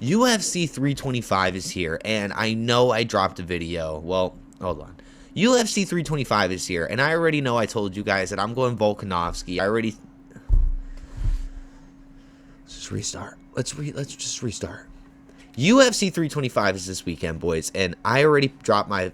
UFC 325 is here, and I know I dropped a video. Well, hold on. UFC 325 is here, and I already know I told you guys that I'm going Volkanovski. Let's just restart. Let's just restart. UFC 325 is this weekend, boys, and I already dropped my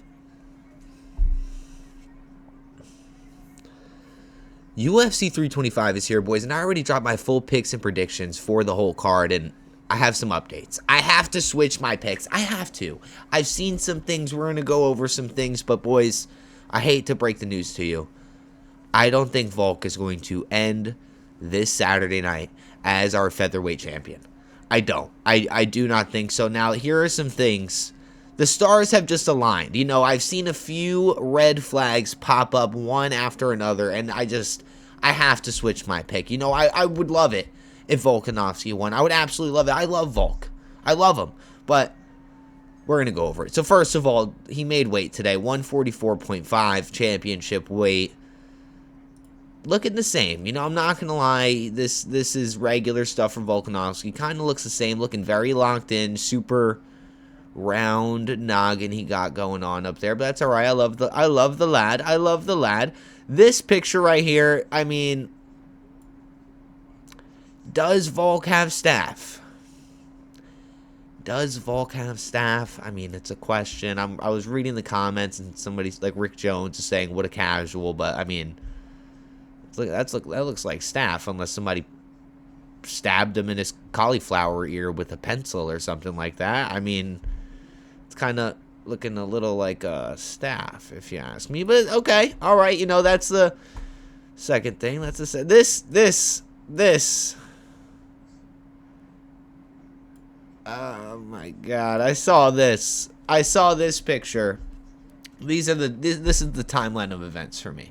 UFC 325 is here, boys, and I already dropped my full picks and predictions for the whole card, and I have some updates. I have to switch my picks. I have to. I've seen some things. We're going to go over some things, but boys, I hate to break the news to you. I don't think Volk is going to end this Saturday night as our featherweight champion. I don't. I do not think so. Now, here are some things. The stars have just aligned. You know, I've seen a few red flags pop up one after another, and I have to switch my pick. You know, I would love it if Volkanovski won. I would absolutely love it. I love Volk. I love him. But we're going to go over it. So first of all, he made weight today. 144.5 championship weight. Looking the same. You know, I'm not going to lie. This is regular stuff from Volkanovski. Kind of looks the same. Looking very locked in. Super round noggin he got going on up there. But that's all right. I love the lad. I love the lad. This picture right here, I mean, does Volk have staff? Does Volk have staff? I mean, it's a question. I was reading the comments, and somebody's like Rick Jones is saying, "What a casual!" But I mean, that looks like staff, unless somebody stabbed him in his cauliflower ear with a pencil or something like that. I mean, it's kind of looking a little like a staff, if you ask me. But okay, all right. You know, that's the second thing. That's this. Oh my God! I saw this picture. This is the timeline of events for me.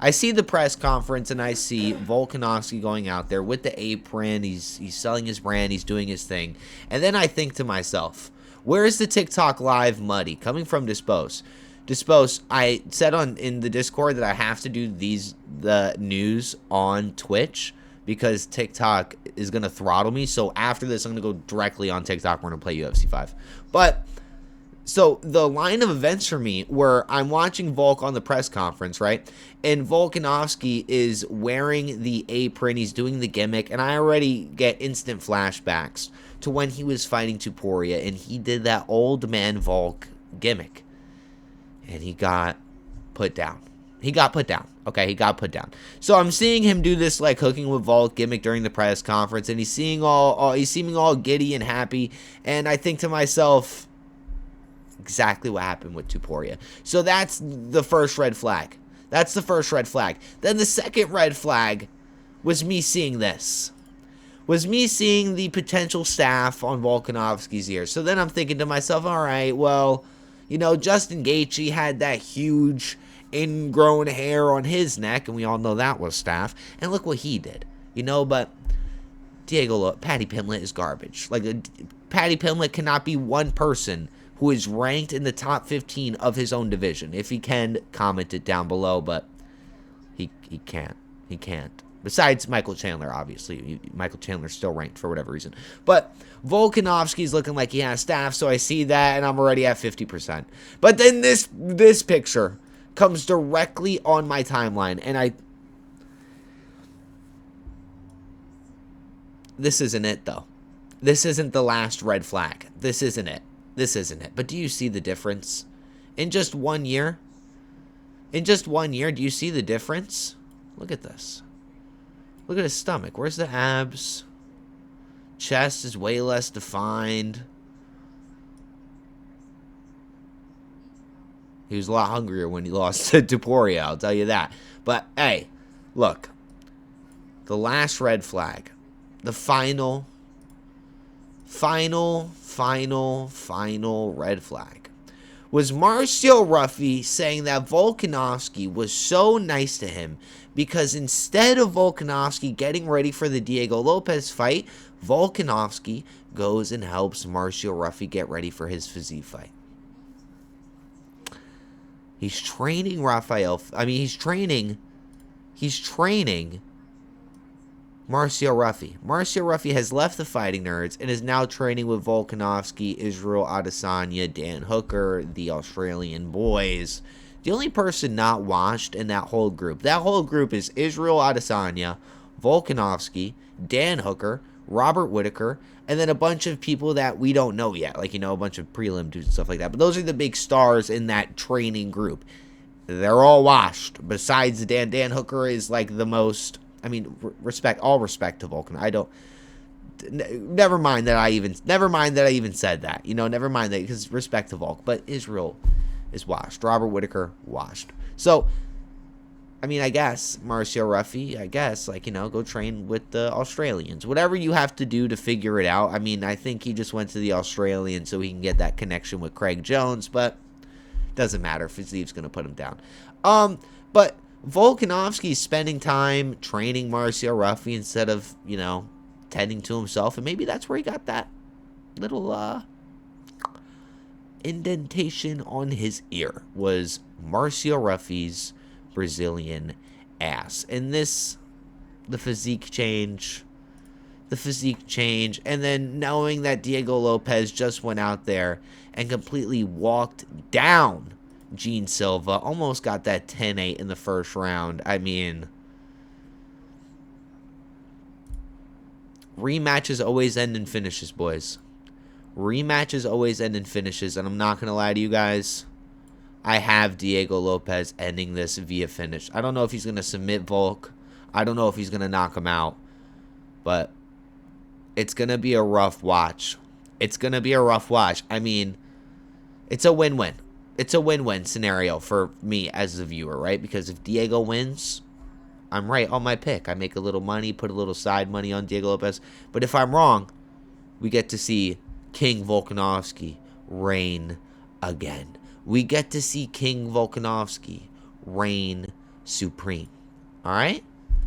I see the press conference and I see Volkanovski going out there with the apron. He's selling his brand. He's doing his thing. And then I think to myself, where is the TikTok live money coming from? Dispose. I said in the Discord that I have to do the news on Twitch, because TikTok is going to throttle me. So after this, I'm going to go directly on TikTok. We're going to play UFC 5. But, so the line of events for me, where I'm watching Volk on the press conference, right? And Volkanovski is wearing the apron. He's doing the gimmick. And I already get instant flashbacks to when he was fighting Tuporia. And he did that old man Volk gimmick. And he got put down. Okay, he got put down. So I'm seeing him do this like hooking with Volk gimmick during the press conference, and he's seeming all giddy and happy. And I think to myself, exactly what happened with Tuporia. So that's the first red flag. Then the second red flag was me seeing this. Was me seeing the potential staff on Volkanovski's ear. So then I'm thinking to myself, all right, well, you know, Justin Gaethje had that huge ingrown hair on his neck, and we all know that was staff. And look what he did, you know. But Diego Lopes, Paddy Pimblett is garbage. Like, Paddy Pimblett cannot be one person who is ranked in the top 15 of his own division. If he can, comment it down below. But he can't. Besides Michael Chandler, obviously. Michael Chandler's still ranked for whatever reason. But Volkanovski's looking like he has staff, so I see that, and I'm already at 50%. But then this picture comes directly on my timeline, and this isn't it, though. This isn't the last red flag. This isn't it. But do you see the difference? In just 1 year? Do you see the difference? Look at this. Look at his stomach. Where's the abs? Chest is way less defined. He was a lot hungrier when he lost to Tuporia, I'll tell you that. But, hey, look. The last red flag. The final red flag was Marcio Ruffy saying that Volkanovski was so nice to him because instead of Volkanovski getting ready for the Diego Lopes fight, Volkanovski goes and helps Marcio Ruffy get ready for his physique fight. He's training Rafael. I mean, he's training Marcio Ruffy. Marcio Ruffy has left the Fighting Nerds and is now training with Volkanovski, Israel Adesanya, Dan Hooker, the Australian boys. The only person not washed in that whole group is Israel Adesanya, Volkanovski, Dan Hooker, Robert Whittaker, and then a bunch of people that we don't know yet, like, a bunch of prelim dudes and stuff like that. But those are the big stars in that training group. They're all washed. Besides Dan Hooker is like the most, all respect to Volkan. Never mind that I even said that. Never mind that, because respect to Volk. But Israel is washed. Robert Whittaker, washed. So, I guess Marcio Ruffy, go train with the Australians. Whatever you have to do to figure it out. I think he just went to the Australians so he can get that connection with Craig Jones, but doesn't matter if Steve's going to put him down. But Volkanovski's spending time training Marcio Ruffy instead of, tending to himself, and maybe that's where he got that little indentation on his ear, was Marcio Ruffy's Brazilian ass. And the physique change, and then knowing that Diego Lopes just went out there and completely walked down Gene Silva, almost got that 10-8 in the first round. Rematches always end in finishes, boys. Rematches always end in finishes, and I'm not going to lie to you guys. I have Diego Lopes ending this via finish. I don't know if he's going to submit Volk. I don't know if he's going to knock him out. But it's going to be a rough watch. It's a win-win. It's a win-win scenario for me as a viewer, right? Because if Diego wins, I'm right on my pick. I make a little money, put a little side money on Diego Lopes. But if I'm wrong, we get to see King Volkanovski reign again. We get to see King Volkanovski reign supreme. All right?